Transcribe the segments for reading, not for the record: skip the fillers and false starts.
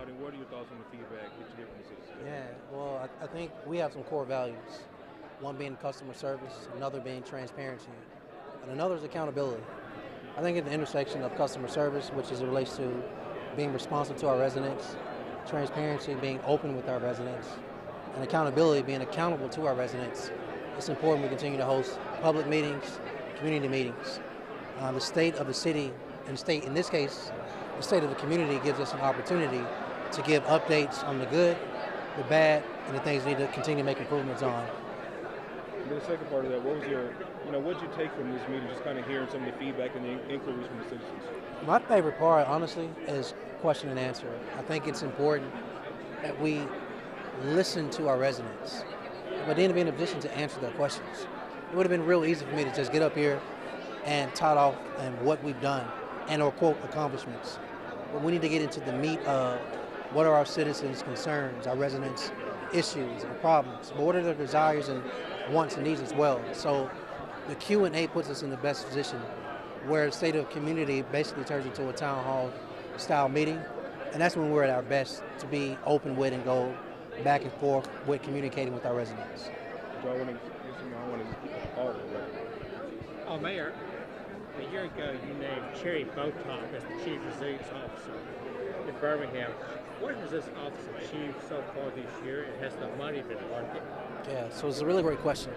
out, and what are your thoughts on the feedback that you get from the citizens? Yeah, well, I think we have some core values. One being customer service, another being transparency, and another is accountability. I think at the intersection of customer service, which is it relates to being responsive to our residents, transparency, being open with our residents, and accountability, being accountable to our residents, it's important we continue to host public meetings, community meetings. The state of the city, and state in this case, the state of the community gives us an opportunity to give updates on the good, the bad, and the things we need to continue to make improvements on. And then the second part of that, what was what did you take from this meeting, just kind of hearing some of the feedback and the inquiries from the citizens? My favorite part, honestly, is question and answer. I think it's important that we listen to our residents, but then be in a position to answer their questions. It would have been real easy for me to just get up here and tout off and what we've done and or quote accomplishments. But we need to get into the meat of what are our citizens' concerns, our residents' issues and problems, but what are their desires and wants and needs as well. So the Q&A puts us in the best position where the state of community basically turns into a town hall style meeting, and that's when we're at our best to be open with and go back and forth with communicating with our residents. Do I want to get some? I want to all of it. Oh, Mayor, a year ago you named Cherry Botok as the Chief Resilience Officer in Birmingham. What has this office achieved so far this year, and has the money been worth it? Yeah, so it's a really great question.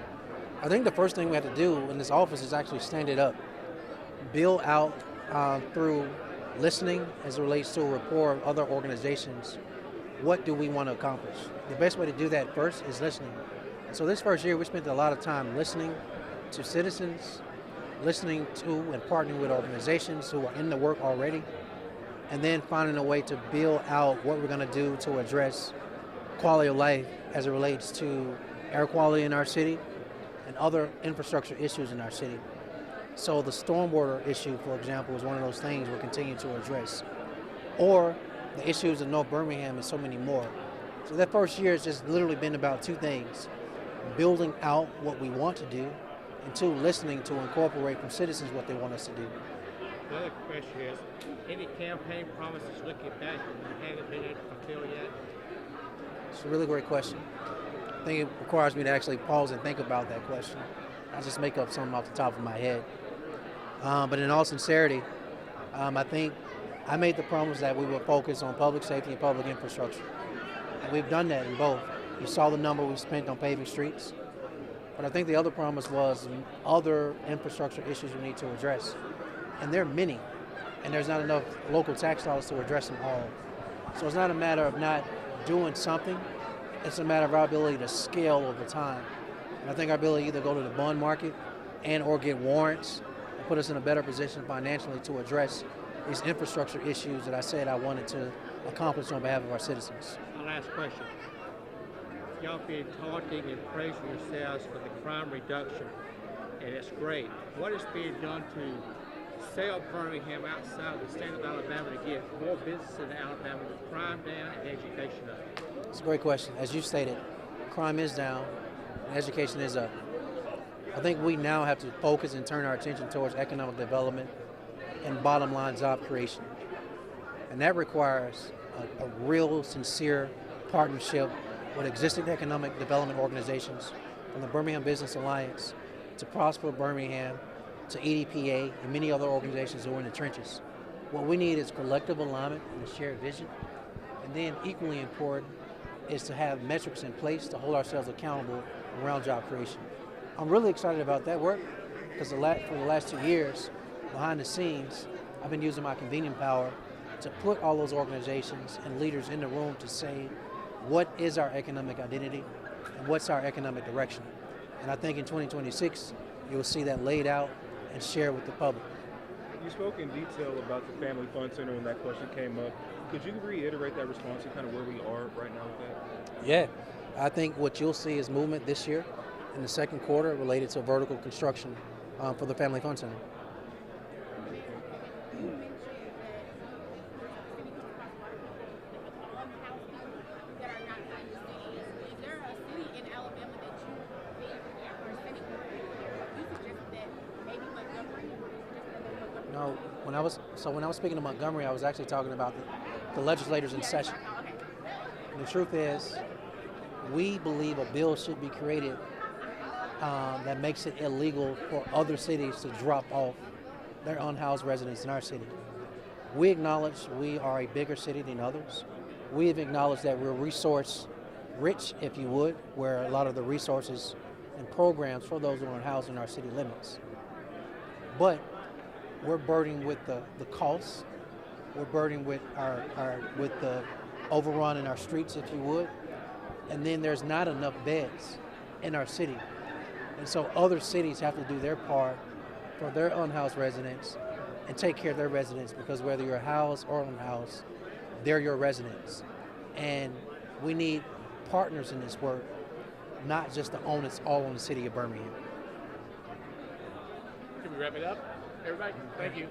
I think the first thing we have to do in this office is actually stand it up, build out through listening as it relates to a rapport of other organizations. What do we want to accomplish? The best way to do that first is listening. So this first year we spent a lot of time listening to citizens, listening to and partnering with organizations who are in the work already, and then finding a way to build out what we're going to do to address quality of life as it relates to air quality in our city and other infrastructure issues in our city. So the stormwater issue, for example, is one of those things we'll continue to address. Or the issues in North Birmingham and so many more. So that first year has just literally been about two things: building out what we want to do, and two, listening to incorporate from citizens what they want us to do. The other question is, any campaign promises looking back that you haven't been able to fulfill yet? It's a really great question. I think it requires me to actually pause and think about that question. I just make up something off the top of my head. But in all sincerity, I think I made the promise that we would focus on public safety and public infrastructure. And we've done that in both. You saw the number we spent on paving streets. But I think the other promise was other infrastructure issues we need to address. And there are many. And there's not enough local tax dollars to address them all. So it's not a matter of not doing something. It's a matter of our ability to scale over time. And I think our ability to either go to the bond market and or get warrants and put us in a better position financially to address these infrastructure issues that I said I wanted to accomplish on behalf of our citizens. My last question. Y'all been taunting and praising yourselves for the crime reduction, and it's great. What is being done to sell Birmingham outside the state of Alabama to get more business in Alabama with crime down and education up? It's a great question. As you stated, crime is down, and education is up. I think we now have to focus and turn our attention towards economic development and bottom line job creation. And that requires a real sincere partnership with existing economic development organizations, from the Birmingham Business Alliance to Prosper Birmingham to EDPA and many other organizations who are in the trenches. What we need is collective alignment and a shared vision. And then equally important is to have metrics in place to hold ourselves accountable around job creation. I'm really excited about that work because for the last 2 years, behind the scenes, I've been using my convening power to put all those organizations and leaders in the room to say, what is our economic identity and what's our economic direction? And I think in 2026, you'll see that laid out and shared with the public. You spoke in detail about the Family Fun Center when that question came up. Could you reiterate that response and kind of where we are right now with that? Yeah, I think what you'll see is movement this year in the second quarter related to vertical construction for the Family Fun Center. No, when I was speaking to Montgomery, I was actually talking about the legislators in session. The truth is, we believe a bill should be created that makes it illegal for other cities to drop off their unhoused residents in our city. We acknowledge we are a bigger city than others. We have acknowledged that we're resource rich, if you would, where a lot of the resources and programs for those who are unhoused in our city limits. But we're burdened with the costs. We're burdened with with the overrun in our streets, if you would. And then there's not enough beds in our city. And so other cities have to do their part for their unhoused residents and take care of their residents, because whether you're housed or unhoused, they're your residents. And we need partners in this work, not just the onus all on the city of Birmingham. Can we wrap it up? Everybody, thank you.